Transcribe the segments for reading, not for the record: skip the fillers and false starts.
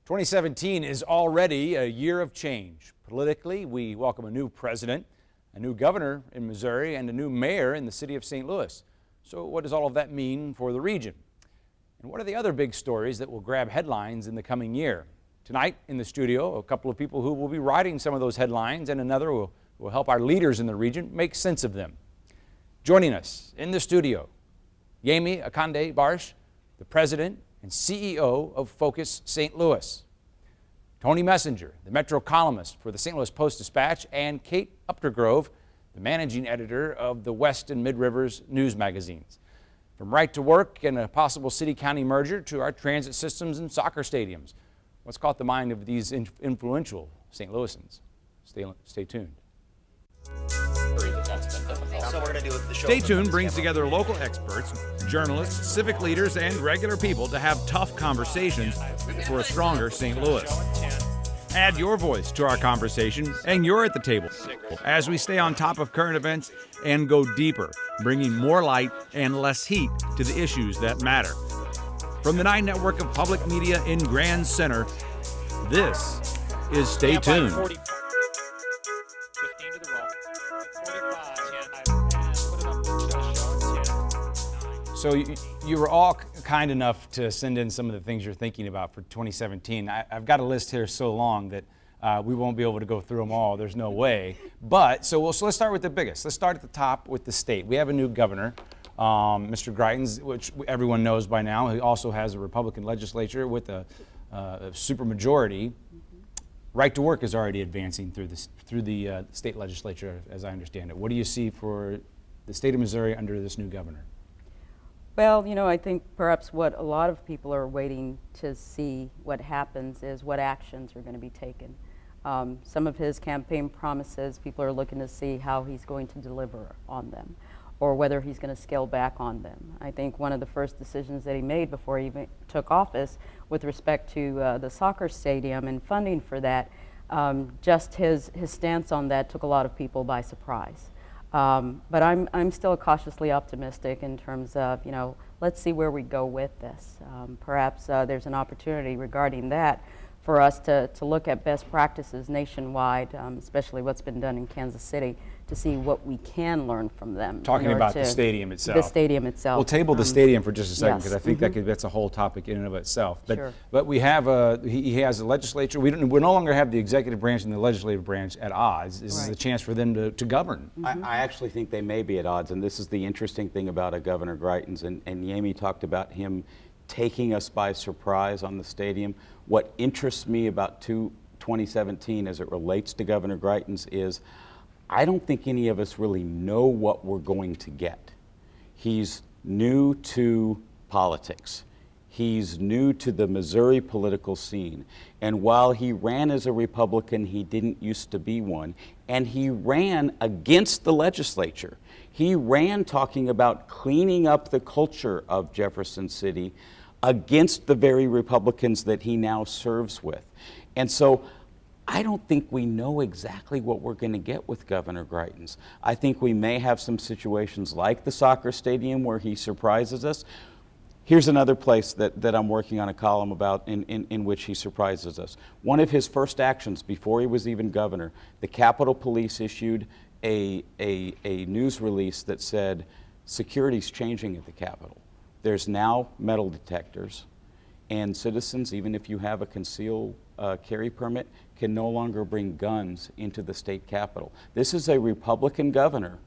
2017 is already a year of change. Politically, we welcome a new president, a new governor in Missouri, and a new mayor in the city of St. Louis. So what does all of that mean for the region? And what are the other big stories that will grab headlines in the coming year? Tonight in the studio, a couple of people who will be writing some of those headlines, and another who will help our leaders in the region make sense of them. Joining us in the studio, Yemi Akande Barsh, the president and CEO of Focus St. Louis. Tony Messenger, the Metro columnist for the St. Louis Post-Dispatch, and Kate Uptergrove, the managing editor of the West and Mid-Rivers news magazines. From right to work and a possible city-county merger to our transit systems and soccer stadiums. What's caught the mind of these influential St. Louisans? Stay tuned. Stay Tuned brings together local experts, journalists, civic leaders, and regular people to have tough conversations for a stronger St. Louis. Add your voice to our conversation, and you're at the table as we stay on top of current events and go deeper, bringing more light and less heat to the issues that matter. From the 9 network of public media in Grand Center, this is Stay Tuned. So you were all kind enough to send in some of the things you're thinking about for 2017. I've got a list here so long that we won't be able to go through them all. There's no way. But so let's start with the biggest. Let's start at the top with the state. We have a new governor, Mr. Greitens, which everyone knows by now. He also has a Republican legislature with a supermajority. Right to work is already advancing through the state legislature, as I understand it. What do you see for the state of Missouri under this new governor? Well, you know, I think perhaps what a lot of people are waiting to see what happens is what actions are going to be taken. Some of his campaign promises, people are looking to see how he's going to deliver on them or whether he's going to scale back on them. I think one of the first decisions that he made before he even took office with respect to the soccer stadium and funding for that, just his stance on that took a lot of people by surprise. But I'm still cautiously optimistic in terms of, you know, let's see where we go with this. Perhaps there's an opportunity regarding that for us to look at best practices nationwide, especially what's been done in Kansas City, to see what we can learn from them. Talking about the stadium itself. The stadium itself. We'll table the stadium for just a second, yes. because I think that's a whole topic in and of itself. But, sure. But we have he has a legislature. We no longer have the executive branch and the legislative branch at odds. This is a chance for them to govern. I actually think they may be at odds, and this is the interesting thing about a Governor Greitens, and Yemi talked about him taking us by surprise on the stadium. What interests me about 2017 as it relates to Governor Greitens is I don't think any of us really know what we're going to get. He's new to politics. He's new to the Missouri political scene. And while he ran as a Republican, he didn't used to be one. And he ran against the legislature. He ran talking about cleaning up the culture of Jefferson City against the very Republicans that he now serves with. And so I don't think we know exactly what we're going to get with Governor Greitens. I think we may have some situations like the soccer stadium where he surprises us. Here's another place that I'm working on a column about in which he surprises us. One of his first actions before he was even governor, the Capitol Police issued a news release that said security's changing at the Capitol. There's now metal detectors, and citizens, even if you have a concealed carry permit, can no longer bring guns into the state capitol. This is a Republican governor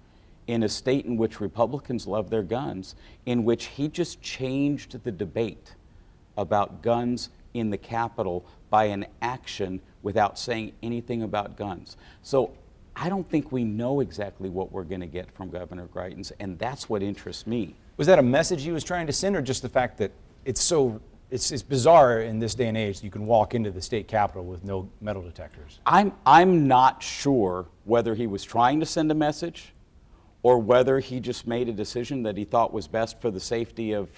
in a state in which Republicans love their guns, in which he just changed the debate about guns in the Capitol by an action without saying anything about guns. So I don't think we know exactly what we're going to get from Governor Greitens, and that's what interests me. Was that a message he was trying to send, or just the fact that it's bizarre in this day and age that you can walk into the state capitol with no metal detectors? I'm not sure whether he was trying to send a message or whether he just made a decision that he thought was best for the safety of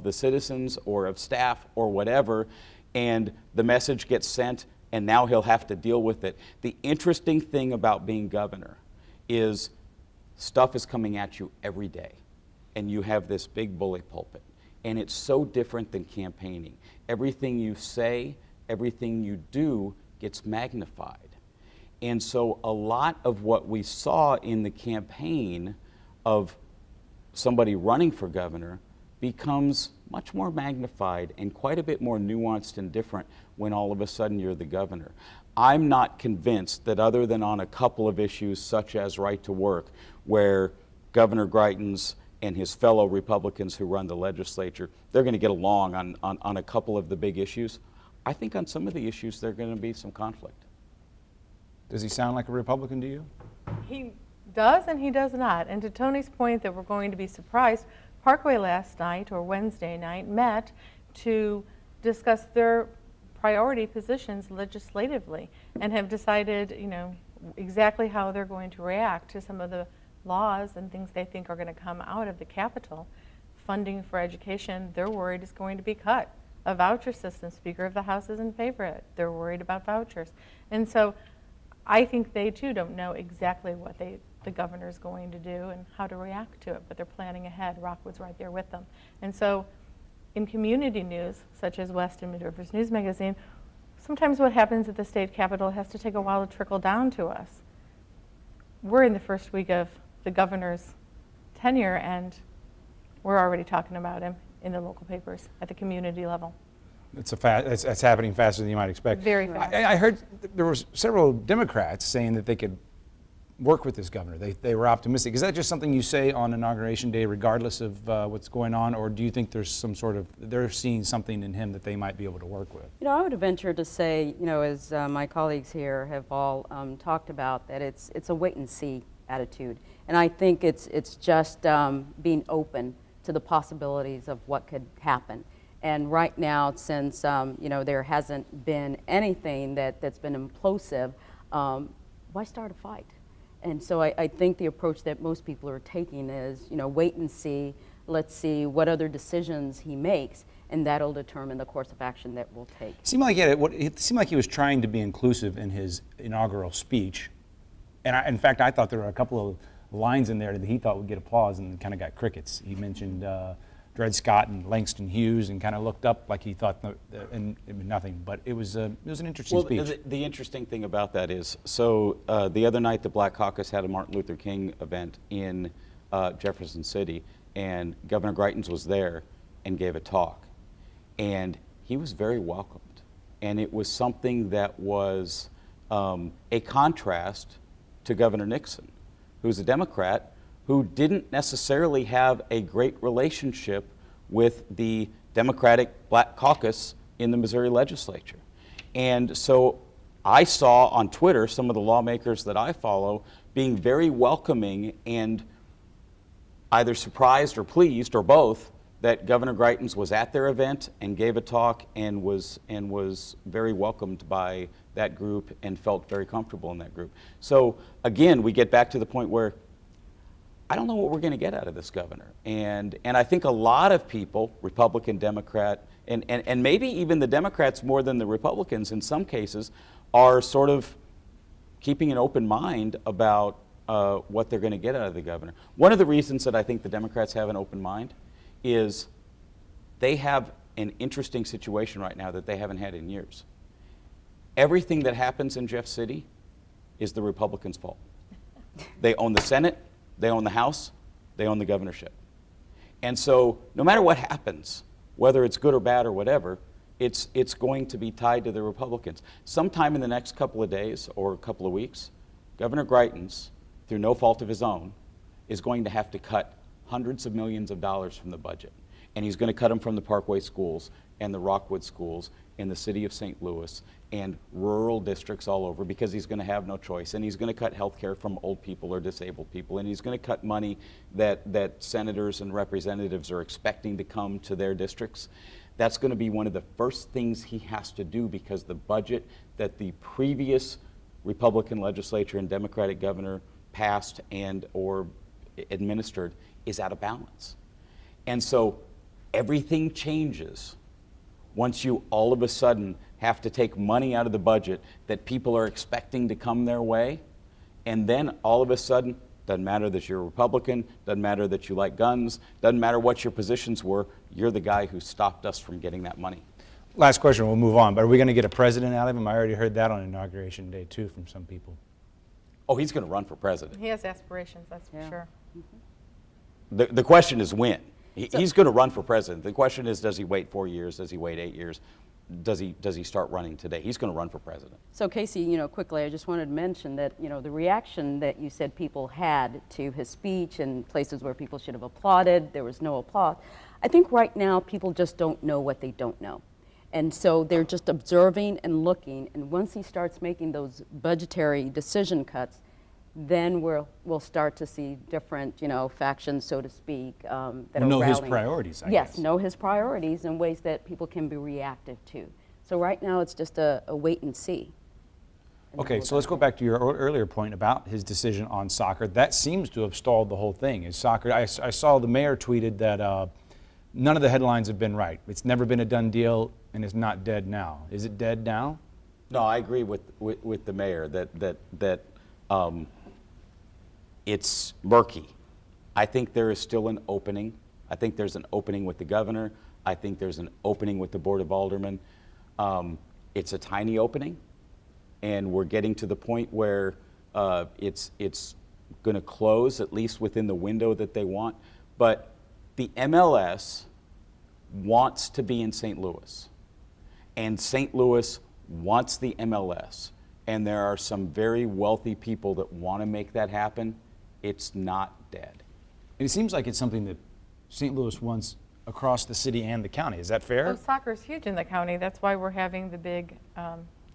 the citizens or of staff or whatever, and the message gets sent and now he'll have to deal with it. The interesting thing about being governor is stuff is coming at you every day, and you have this big bully pulpit. And it's so different than campaigning. Everything you say everything you do gets magnified. And so a lot of what we saw in the campaign of somebody running for governor becomes much more magnified and quite a bit more nuanced and different when all of a sudden you're the governor. I'm not convinced that, other than on a couple of issues such as right to work, where Governor Greitens and his fellow Republicans who run the legislature, they're going to get along on a couple of the big issues. I think on some of the issues there's going to be some conflict. Does he sound like a Republican to you? He does and he does not. And to Tony's point that we're going to be surprised, Parkway last night or Wednesday night met to discuss their priority positions legislatively and have decided, exactly how they're going to react to some of the laws and things they think are going to come out of the Capitol. Funding for education, they're worried is going to be cut. A voucher system, Speaker of the House is in favor of it. They're worried about vouchers. And so I think they too don't know exactly what the governor's going to do and how to react to it, but they're planning ahead. Rockwood's right there with them. And so in community news, such as West and Mid-Rivers News Magazine, sometimes what happens at the state capitol has to take a while to trickle down to us. We're in the first week of the governor's tenure, and we're already talking about him in the local papers at the community level. It's happening faster than you might expect. Very fast. I heard there were several Democrats saying that they could work with this governor. They were optimistic. Is that just something you say on Inauguration Day regardless of what's going on, or do you think there's some sort of, they're seeing something in him that they might be able to work with? I would venture to say, as my colleagues here have all talked about, that it's a wait and see attitude. And I think it's just being open to the possibilities of what could happen. And right now, since there hasn't been anything that's been implosive, why start a fight? And so I think the approach that most people are taking is, wait and see. Let's see what other decisions he makes, and that'll determine the course of action that we'll take. It seemed like he was trying to be inclusive in his inaugural speech. And in fact, I thought there were a couple of lines in there that he thought would get applause and kind of got crickets. He mentioned Dred Scott and Langston Hughes and kind of looked up like he thought and nothing. But it was an interesting speech. The interesting thing about that is, so the other night the Black Caucus had a Martin Luther King event in Jefferson City, and Governor Greitens was there and gave a talk. And he was very welcomed. And it was something that was a contrast to Governor Nixon, who's a Democrat, who didn't necessarily have a great relationship with the Democratic Black Caucus in the Missouri legislature. And so I saw on Twitter some of the lawmakers that I follow being very welcoming and either surprised or pleased or both that Governor Greitens was at their event and gave a talk and was very welcomed by that group and felt very comfortable in that group. So again, we get back to the point where I don't know what we're going to get out of this governor. And I think a lot of people, Republican, Democrat, and maybe even the Democrats more than the Republicans in some cases, are sort of keeping an open mind about what they're going to get out of the governor. One of the reasons that I think the Democrats have an open mind is they have an interesting situation right now that they haven't had in years. Everything that happens in Jeff City is the Republicans' fault. They own the Senate, they own the House, they own the governorship. And so no matter what happens, whether it's good or bad or whatever, it's going to be tied to the Republicans. Sometime in the next couple of days or a couple of weeks, Governor Greitens, through no fault of his own, is going to have to cut hundreds of millions of dollars from the budget. And he's going to cut them from the Parkway schools and the Rockwood schools in the city of St. Louis and rural districts all over, because he's going to have no choice. And he's going to cut health care from old people or disabled people. And he's going to cut money that senators and representatives are expecting to come to their districts. That's going to be one of the first things he has to do, because the budget that the previous Republican legislature and Democratic governor passed and or administered is out of balance. And so everything changes once you all of a sudden have to take money out of the budget that people are expecting to come their way, and then all of a sudden, doesn't matter that you're a Republican, doesn't matter that you like guns, doesn't matter what your positions were, you're the guy who stopped us from getting that money. Last question, we'll move on, but are we going to get a president out of him? I already heard that on Inauguration Day, too, from some people. Oh, he's going to run for president. He has aspirations, that's for Yeah. sure. The question is when. He's going to run for president. The question is, does he wait 4 years? Does he wait 8 years? Does he start running today? He's going to run for president. So Casey, you know, quickly, I just wanted to mention that, you know, the reaction that you said people had to his speech and places where people should have applauded, there was no applause. I think right now people just don't know what they don't know. And so they're just observing and looking, and once he starts making those budgetary decision cuts, then we'll start to see different, you know, factions, so to speak, that are Know his rallying. priorities, I Yes, guess. know his priorities in ways that people can be reactive to. So right now it's just a wait and see. Okay, so let's go back to your earlier point about his decision on soccer. That seems to have stalled the whole thing. Is soccer? I saw the mayor tweeted that none of the headlines have been right. It's never been a done deal, and it's not dead now. Is it dead now? No, I agree with the mayor that it's murky. I think there is still an opening. I think there's an opening with the governor. I think there's an opening with the Board of Aldermen. It's a tiny opening, and we're getting to the point where it's going to close, at least within the window that they want. But the MLS wants to be in St. Louis, and St. Louis wants the MLS, and there are some very wealthy people that want to make that happen. It's not dead. It seems like it's something that St. Louis wants across the city and the county. Is that fair? Well, soccer is huge in the county. That's why we're having the big,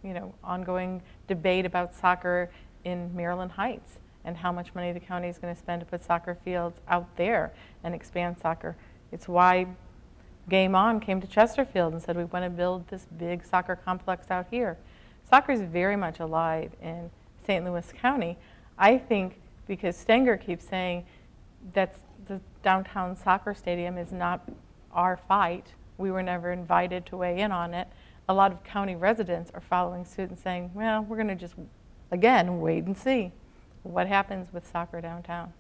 you know, ongoing debate about soccer in Maryland Heights and how much money the county is going to spend to put soccer fields out there and expand soccer. It's why Game On came to Chesterfield and said we want to build this big soccer complex out here. Soccer is very much alive in St. Louis County. I think because Stenger keeps saying that the downtown soccer stadium is not our fight, we were never invited to weigh in on it, a lot of county residents are following suit and saying, well, we're going to just, again, wait and see what happens with soccer downtown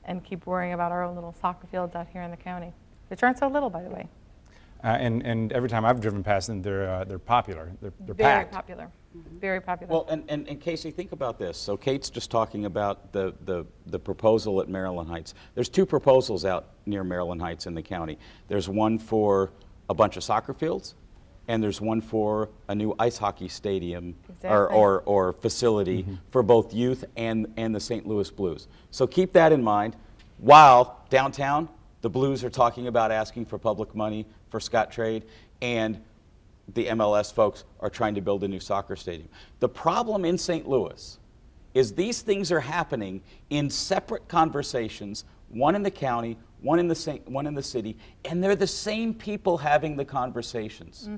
and keep worrying about our own little soccer fields out here in the county, which aren't so little, by the way. And every time I've driven past them, they're popular. They're Very packed. popular. Very popular. Well, and Casey, think about this. So Kate's just talking about the proposal at Maryland Heights. There's two proposals out near Maryland Heights in the county. There's one for a bunch of soccer fields, and there's one for a new ice hockey stadium or facility for both youth and the St. Louis Blues. So keep that in mind. While downtown, the Blues are talking about asking for public money for Scottrade, and the MLS folks are trying to build a new soccer stadium. The problem in St. Louis is these things are happening in separate conversations, one in the county, one in the city, and they're the same people having the conversations.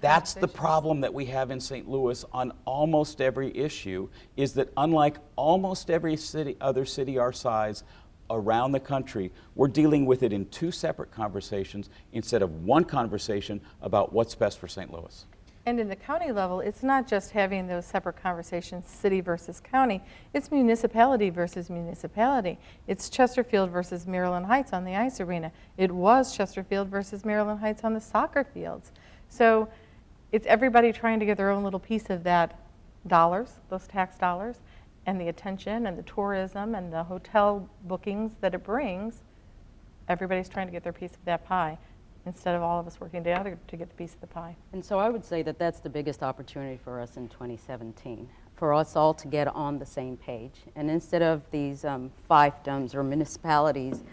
That's the problem that we have in St. Louis on almost every issue, is that unlike almost every other city our size around the country, we're dealing with it in two separate conversations instead of one conversation about what's best for St. Louis. And in the county level, it's not just having those separate conversations, city versus county, it's municipality versus municipality. It's Chesterfield versus Maryland Heights on the ice arena. It was Chesterfield versus Maryland Heights on the soccer fields. So it's everybody trying to get their own little piece of that dollars, those tax dollars, and the attention and the tourism and the hotel bookings that it brings. Everybody's trying to get their piece of that pie instead of all of us working together to get the piece of the pie. And so I would say that that's the biggest opportunity for us in 2017, for us all to get on the same page. And instead of these fiefdoms or municipalities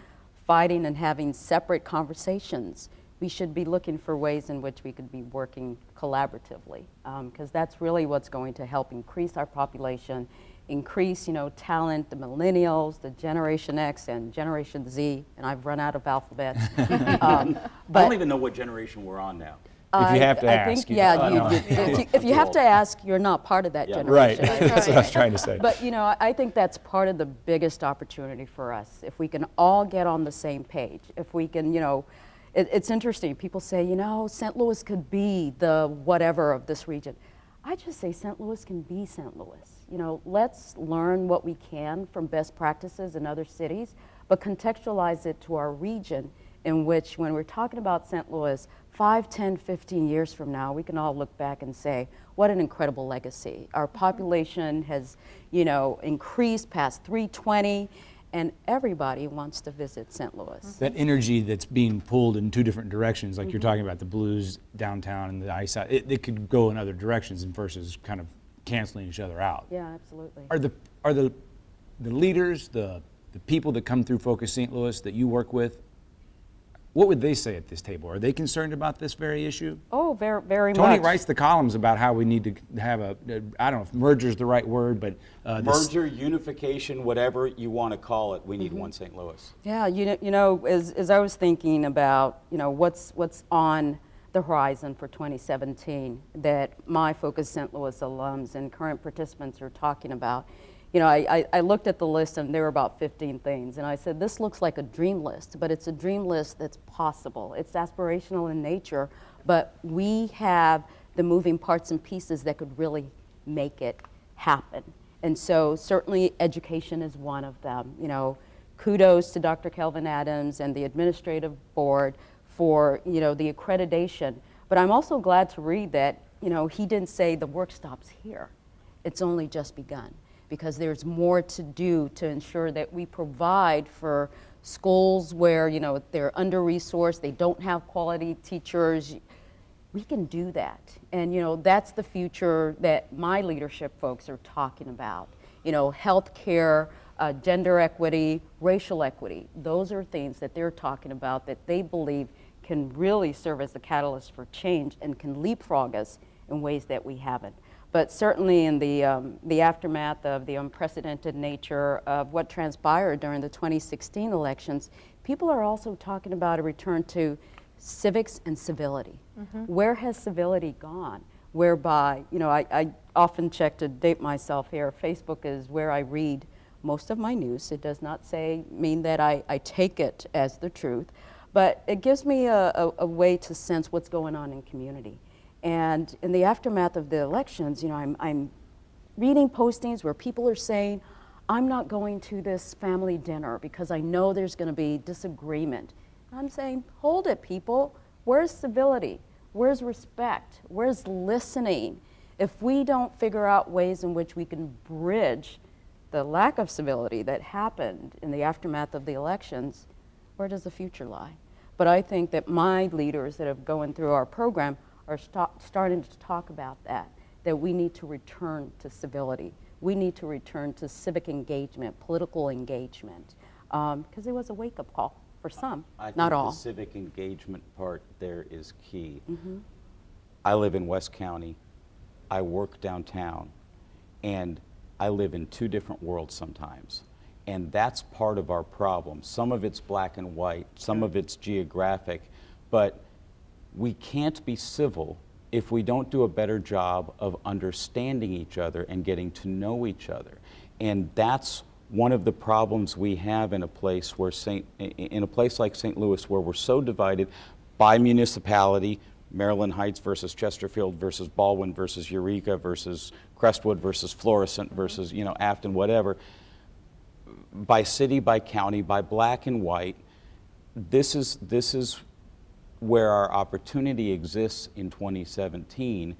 fighting and having separate conversations, we should be looking for ways in which we could be working collaboratively, because that's really what's going to help increase our population, increase, talent, the millennials, the Generation X and Generation Z, and I've run out of alphabets. I don't even know what generation we're on now. If you have to I ask. think, if you have to ask, you're not part of that generation. Right, that's what I was trying to say. But I think that's part of the biggest opportunity for us. If we can all get on the same page, if we can, it's interesting. People say, St. Louis could be the whatever of this region. I just say St. Louis can be St. Louis. Let's learn what we can from best practices in other cities, but contextualize it to our region in which when we're talking about St. Louis 5, 10, 15 years from now, we can all look back and say, what an incredible legacy. Our population has, increased past 320, and everybody wants to visit St. Louis. That energy that's being pulled in two different directions, like you're talking about the blues downtown and the ice out, it could go in other directions versus kind of canceling each other out. Yeah, absolutely. Are the leaders, the people that come through Focus St. Louis that you work with, what would they say at this table? Are they concerned about this very issue? Oh, very, very much. Tony writes the columns about how we need to have I don't know if merger is the right word, but Merger, unification, whatever you want to call it, we need one St. Louis. Yeah, as I was thinking about, what's on the horizon for 2017 that my Focus St. Louis alums and current participants are talking about, I looked at the list and there were about 15 things, and I said, this looks like a dream list, but it's a dream list that's possible. It's aspirational in nature, but we have the moving parts and pieces that could really make it happen. And so certainly education is one of them. Kudos to Dr. Kelvin Adams and the administrative board for, the accreditation. But I'm also glad to read that, he didn't say the work stops here. It's only just begun, because there's more to do to ensure that we provide for schools where, they're under-resourced, they don't have quality teachers. We can do that. And, that's the future that my leadership folks are talking about. Health care, gender equity, racial equity. Those are things that they're talking about that they believe can really serve as the catalyst for change and can leapfrog us in ways that we haven't. But certainly in the aftermath of the unprecedented nature of what transpired during the 2016 elections, people are also talking about a return to civics and civility. Where has civility gone? Whereby, I often check to date myself here, Facebook is where I read most of my news. It does not mean that I take it as the truth, but it gives me a way to sense what's going on in community. And in the aftermath of the elections, I'm reading postings where people are saying, I'm not going to this family dinner because I know there's going to be disagreement. I'm saying, hold it, people. Where's civility? Where's respect? Where's listening? If we don't figure out ways in which we can bridge the lack of civility that happened in the aftermath of the elections, where does the future lie? But I think that my leaders that have gone through our program are starting to talk about that we need to return to civility. We need to return to civic engagement, political engagement, because it was a wake-up call for some, not all. I think the civic engagement part there is key. I live in West County, I work downtown, and I live in two different worlds sometimes. And that's part of our problem. Some of it's black and white, some of it's geographic, but we can't be civil if we don't do a better job of understanding each other and getting to know each other. And that's one of the problems we have in a place where like St. Louis, where we're so divided by municipality, Maryland Heights versus Chesterfield versus Baldwin versus Eureka versus Crestwood versus Florissant versus Afton, whatever, by city, by county, by black and white. This is where our opportunity exists in 2017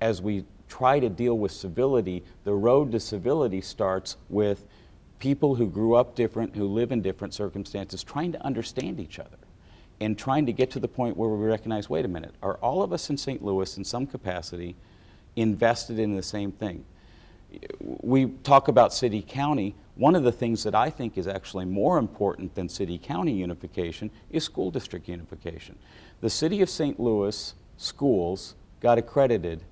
as we try to deal with civility. The road to civility starts with people who grew up different, who live in different circumstances, trying to understand each other and trying to get to the point where we recognize, wait a minute, are all of us in St. Louis in some capacity invested in the same thing? We talk about city-county. One of the things that I think is actually more important than city-county unification is school district unification. The city of St. Louis schools got accredited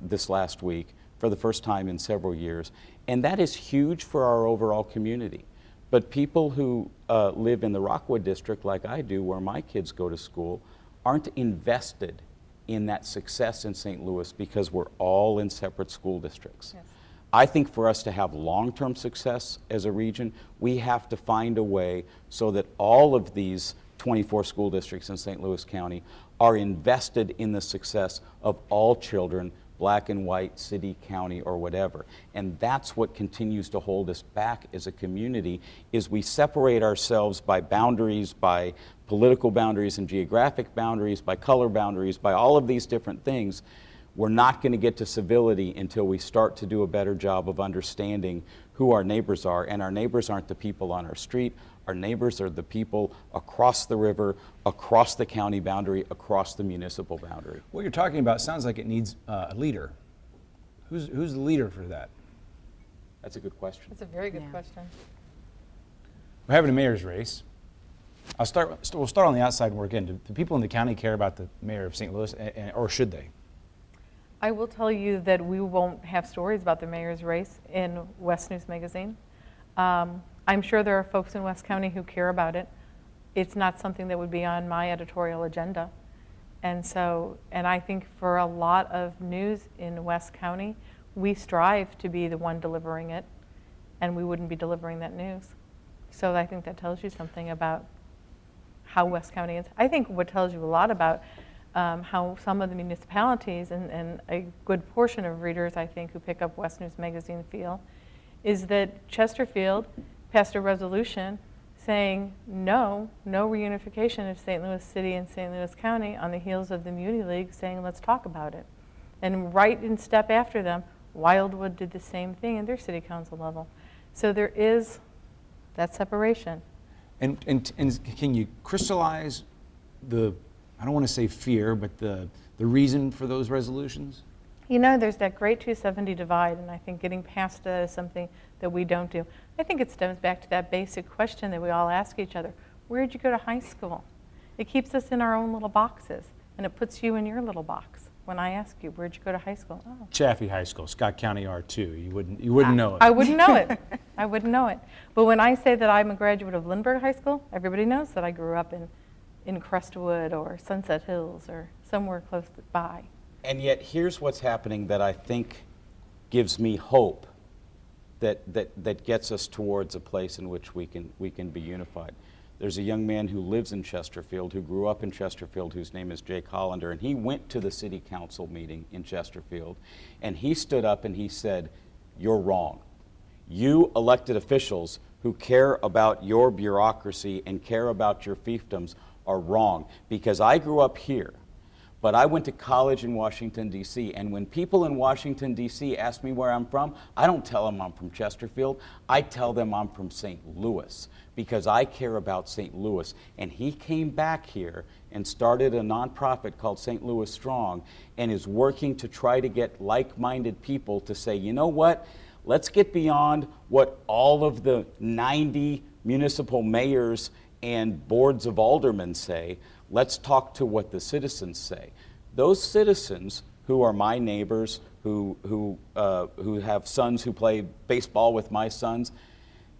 this last week for the first time in several years, and that is huge for our overall community. But people who live in the Rockwood district, like I do, where my kids go to school, aren't invested in that success in St. Louis because we're all in separate school districts. Yes. I think for us to have long-term success as a region, we have to find a way so that all of these 24 school districts in St. Louis County are invested in the success of all children, black and white, city, county, or whatever. And that's what continues to hold us back as a community, is we separate ourselves by boundaries, by political boundaries and geographic boundaries, by color boundaries, by all of these different things. We're not going to get to civility until we start to do a better job of understanding who our neighbors are. And our neighbors aren't the people on our street. Our neighbors are the people across the river, across the county boundary, across the municipal boundary. What you're talking about sounds like it needs a leader. Who's the leader for that? That's a good question. That's a very good Yeah. question. We're having a mayor's race. We'll start on the outside and work in. Do people in the county care about the mayor of St. Louis, or should they? I will tell you that we won't have stories about the mayor's race in West News Magazine. I'm sure there are folks in West County who care about it. It's not something that would be on my editorial agenda. And I think for a lot of news in West County, we strive to be the one delivering it, and we wouldn't be delivering that news. So I think that tells you something about how West County is. I think what tells you a lot about how some of the municipalities and a good portion of readers, I think, who pick up West News Magazine feel, is that Chesterfield passed a resolution saying no reunification of St. Louis City and St. Louis County on the heels of the Muni League saying, let's talk about it. And right in step after them, Wildwood did the same thing at their city council level. So there is that separation. And can you crystallize the, I don't want to say fear, but the reason for those resolutions? You know, there's that great 270 divide, and I think getting past that is something that we don't do. I think it stems back to that basic question that we all ask each other. Where'd you go to high school? It keeps us in our own little boxes, and it puts you in your little box. When I ask you, where'd you go to high school? Oh. Chaffee High School, Scott County R2. You wouldn't know it. I wouldn't know it. I wouldn't know it. But when I say that I'm a graduate of Lindbergh High School, everybody knows that I grew up in Crestwood or Sunset Hills or somewhere close by. And yet here's what's happening that I think gives me hope that gets us towards a place in which we can be unified. There's a young man who lives in Chesterfield, who grew up in Chesterfield, whose name is Jake Hollander, and he went to the city council meeting in Chesterfield, and he stood up and he said, "You're wrong. You elected officials who care about your bureaucracy and care about your fiefdoms are wrong, because I grew up here. But I went to college in Washington, D.C., and when people in Washington, D.C. ask me where I'm from, I don't tell them I'm from Chesterfield. I tell them I'm from St. Louis, because I care about St. Louis." And he came back here and started a nonprofit called St. Louis Strong and is working to try to get like-minded people to say, you know what, let's get beyond what all of the 90 municipal mayors and boards of aldermen say. Let's talk to what the citizens say. Those citizens who are my neighbors, who have sons who play baseball with my sons,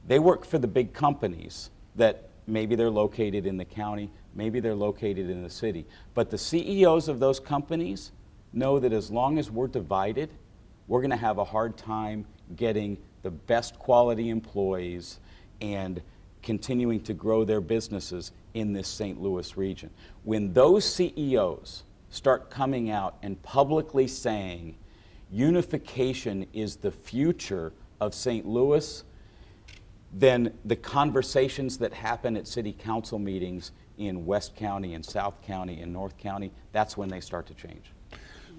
they work for the big companies that maybe they're located in the county, maybe they're located in the city. But the CEOs of those companies know that as long as we're divided, we're going to have a hard time getting the best quality employees and continuing to grow their businesses in this St. Louis region. When those CEOs start coming out and publicly saying unification is the future of St. Louis, then the conversations that happen at city council meetings in West County and South County and North County, that's when they start to change.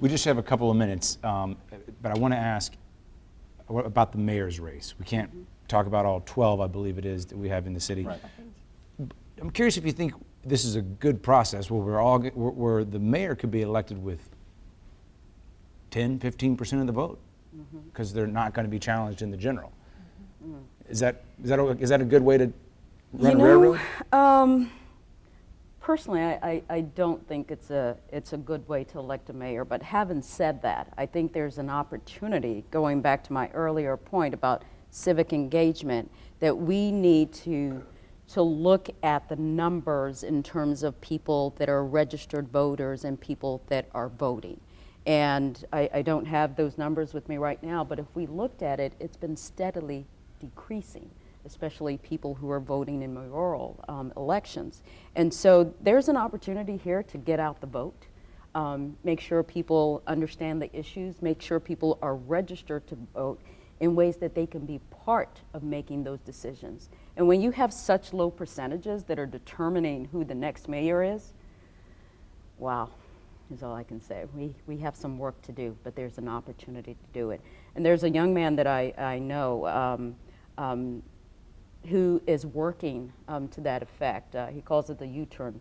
We just have a couple of minutes, but I want to ask about the mayor's race. We can't talk about all 12, I believe it is, that we have in the city. Right. I'm curious if you think this is a good process where the mayor could be elected with 10, 15% of the vote, because they're not going to be challenged in the general. Is that a good way to run a railroad? Personally, I don't think it's a good way to elect a mayor. But having said that, I think there's an opportunity, going back to my earlier point about civic engagement, that we need to look at the numbers in terms of people that are registered voters and people that are voting. And I don't have those numbers with me right now, but if we looked at it, it's been steadily decreasing, especially people who are voting in mayoral elections. And so there's an opportunity here to get out the vote. make sure people understand the issues, make sure people are registered to vote in ways that they can be part of making those decisions. And when you have such low percentages that are determining who the next mayor is, wow, is all I can say. We have some work to do, but there's an opportunity to do it. And there's a young man that I know who is working to that effect. He calls it the U-Turn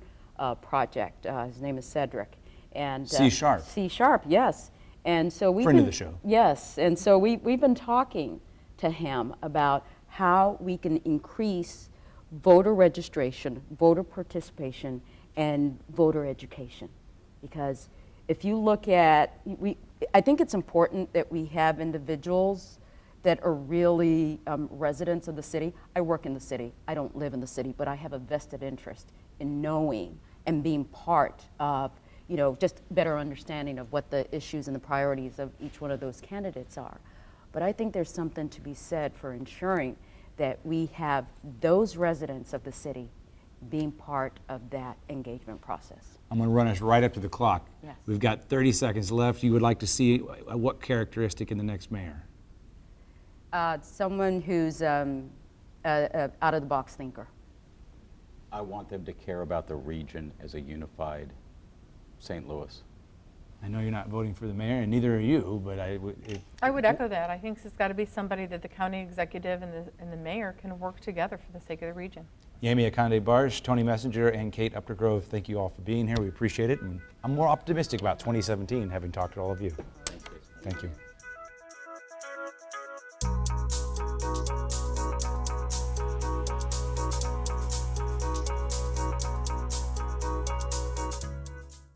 Project. His name is Cedric. And C Sharp. C Sharp, yes. And so we've Friend of been, the show. Yes, and so we've been talking to him about how we can increase voter registration, voter participation, and voter education. Because if you look at, I think it's important that we have individuals that are really residents of the city. I work in the city. I don't live in the city, but I have a vested interest in knowing and being part of, you know, just better understanding of what the issues and the priorities of each one of those candidates are. But I think there's something to be said for ensuring that we have those residents of the city being part of that engagement process. I'm going to run us right up to the clock. Yes. We've got 30 seconds left. You would like to see what characteristic in the next mayor? Someone who's out-of-the-box thinker. I want them to care about the region as a unified St. Louis. I know you're not voting for the mayor, and neither are you, but I would echo that. I think it's got to be somebody that the county executive and the mayor can work together for the sake of the region. Yami Akande Barsh, Tony Messenger, and Kate Updergrove, thank you all for being here. We appreciate it, and I'm more optimistic about 2017 having talked to all of you. Thank you.